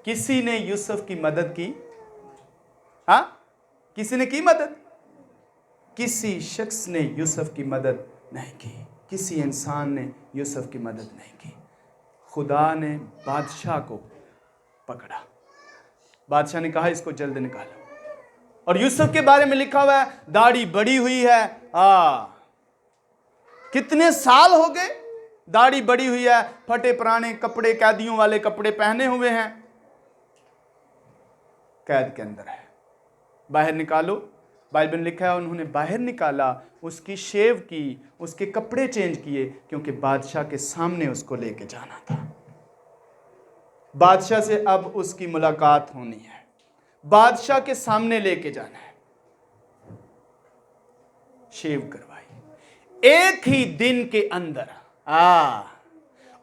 किसी ने यूसुफ की मदद की? हाँ, किसी ने की मदद? किसी शख्स ने यूसुफ की मदद नहीं की, किसी इंसान ने यूसुफ की मदद नहीं की। खुदा ने बादशाह को पकड़ा। बादशाह ने कहा इसको जल्द निकालो। और यूसुफ के बारे में लिखा हुआ है दाढ़ी बड़ी हुई है। कितने साल हो गए, दाढ़ी बड़ी हुई है, फटे पुराने कपड़े, कैदियों वाले कपड़े पहने हुए हैं, कैद के अंदर है। बाहर निकालो। बाइबल में लिखा है उन्होंने बाहर निकाला, उसकी शेव की, उसके कपड़े चेंज किए, क्योंकि बादशाह के सामने उसको लेके जाना था। बादशाह से अब उसकी मुलाकात होनी है, बादशाह के सामने लेके जाना है। शेव करवाई एक ही दिन के अंदर।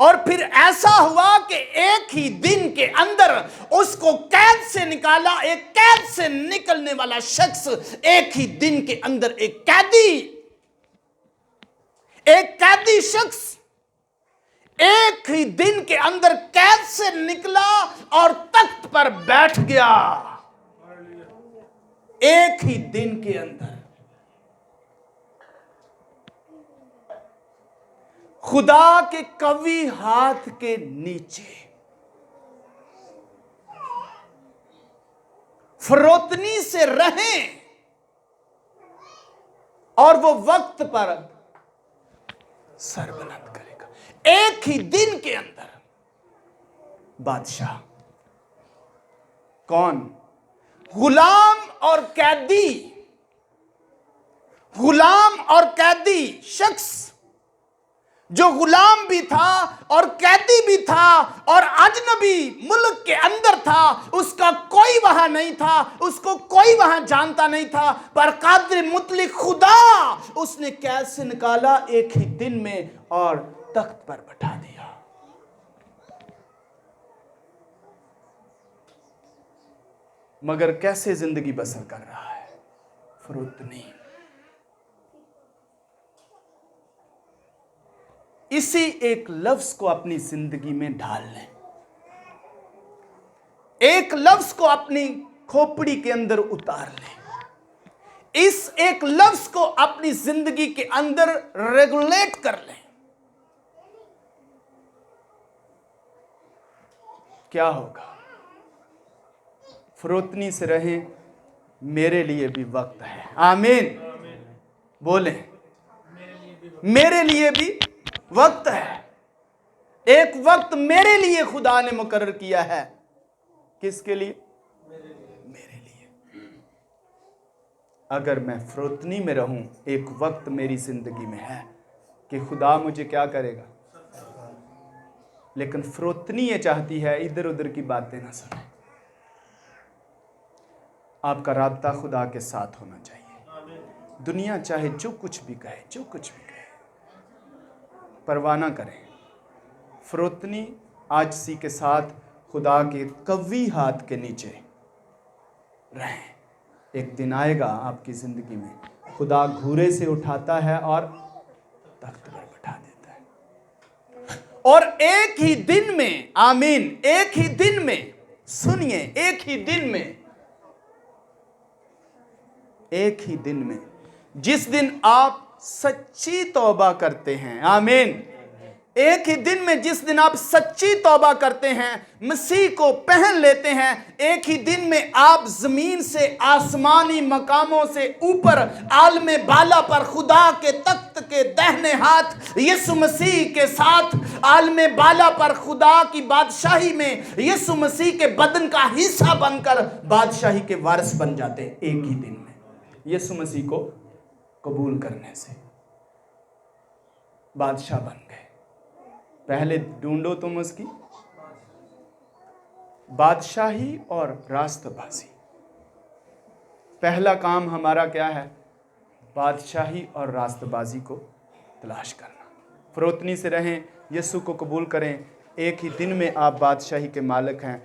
और फिर ऐसा हुआ कि एक ही दिन के अंदर उसको कैद से निकाला। एक कैद से निकलने वाला शख्स एक ही दिन के अंदर, एक कैदी शख्स एक ही दिन के अंदर कैद से निकला और तख्त पर बैठ गया। एक ही दिन के अंदर खुदा के कवी हाथ के नीचे फरोतनी से रहें और वो वक्त पर सर बुलंद करेगा। एक ही दिन के अंदर बादशाह, कौन? गुलाम और कैदी, गुलाम और कैदी शख्स, जो गुलाम भी था और कैदी भी था और अजनबी मुल्क के अंदर था, उसका कोई वहां नहीं था, उसको कोई वहां जानता नहीं था, पर कादिर मुतलिक खुदा उसने कैद से निकाला एक ही दिन में और तख्त पर बैठा दिया। मगर कैसे जिंदगी बसर कर रहा है? फरोतनी। इसी एक लफ्ज को अपनी जिंदगी में ढाल लें, एक लफ्ज को अपनी खोपड़ी के अंदर उतार लें, इस एक लफ्ज को अपनी जिंदगी के अंदर रेगुलेट कर लें। क्या होगा? फरोतनी से रहें, मेरे लिए भी वक्त है। आमीन बोले, मेरे लिए भी वक्त है। एक वक्त मेरे लिए खुदा ने मुकर्रर किया है। किसके लिए? मेरे लिए। अगर मैं फरोतनी में रहूं, एक वक्त मेरी जिंदगी में है कि खुदा मुझे क्या करेगा। लेकिन फरोतनी ये चाहती है इधर उधर की बातें ना सुने। आपका राब्ता खुदा के साथ होना चाहिए। दुनिया चाहे जो कुछ भी कहे, जो कुछ भी कहे, परवाह ना करें। फरोतनी आजिज़ी के साथ खुदा के कवी हाथ के नीचे रहें। एक दिन आएगा आपकी जिंदगी में, खुदा घूरे से उठाता है और तख्त पर बैठा देता है। और एक ही दिन में, आमीन, एक ही दिन में, सुनिए, एक ही दिन में, एक ही दिन में, जिस दिन आप सच्ची तौबा करते हैं, आमीन, एक ही दिन में जिस दिन आप सच्ची तौबा करते हैं, मसीह को पहन लेते हैं, एक ही दिन में आप जमीन से आसमानी मकामों से ऊपर आलमे बाला पर खुदा के तख्त के दाहिने हाथ यीशु मसीह के साथ आलमे बाला पर खुदा की बादशाही में यीशु मसीह के बदन का हिस्सा बनकर बादशाही के वारिस बन जाते हैं। एक ही दिन में यीशु मसीह को कबूल करने से बादशाह बन गए। पहले ढूंढो तुम उसकी बादशाही और रास्तबाजी। पहला काम हमारा क्या है? बादशाही और रास्तबाजी को तलाश करना। फरोतनी से रहें, यीशु को कबूल करें। एक ही दिन में आप बादशाही के मालिक हैं।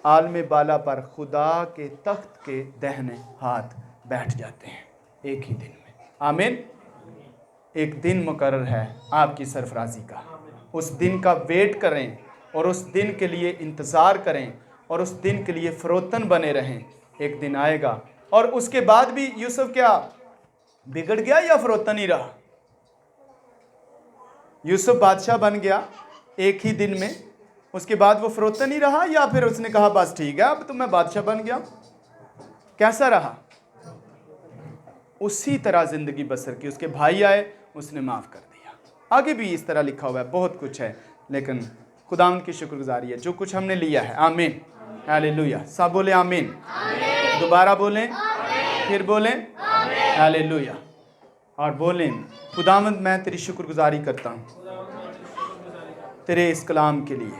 आलमे बाला पर खुदा के तख्त के दाहिने हाथ बैठ जाते हैं एक ही दिन में। आमीन। एक दिन मुकर्रर है आपकी सरफराजी का। उस दिन का वेट करें और उस दिन के लिए इंतज़ार करें और उस दिन के लिए फरोतन बने रहें। एक दिन आएगा। और उसके बाद भी यूसुफ क्या बिगड़ गया या फरोतन ही रहा? यूसुफ बादशाह बन गया एक ही दिन में, उसके बाद वो फरोतन ही रहा या फिर उसने कहा बस ठीक है अब तो मैं बादशाह बन गया? कैसा रहा? उसी तरह जिंदगी बसर की। उसके भाई आए, उसने माफ़ कर दिया। आगे भी इस तरह लिखा हुआ है, बहुत कुछ है, लेकिन खुदावंद की शुक्रगुजारी है जो कुछ हमने लिया है। आमीन, हालेलुया। सब बोले आमीन। दोबारा बोलें, फिर बोलें हालेलुया, और बोलें खुदावंद मैं तेरी शुक्रगुजारी करता हूँ तेरे इस कलाम के लिए,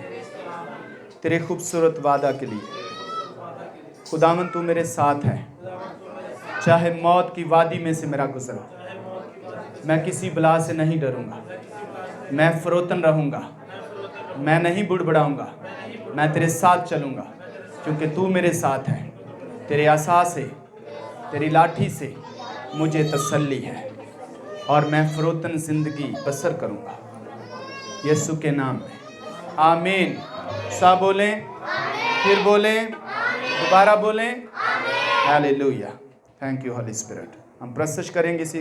तेरे खूबसूरत वादा के लिए। खुदावंद तू मेरे साथ है, चाहे मौत की वादी में से मेरा गुजरा, मैं किसी बला से नहीं डरूंगा। मैं फरोतन रहूंगा, मैं नहीं बुड़बड़ाऊंगा, मैं तेरे साथ चलूंगा क्योंकि तू मेरे साथ है। तेरे आसा से, तेरी लाठी से मुझे तसल्ली है और मैं फरोतन जिंदगी बसर करूंगा यीशु के नाम में। आमीन। सब बोलें, फिर बोलें, दोबारा बोलें hallelujah. Thank you Holi spirit. हम प्रस्तुत करेंगे इसी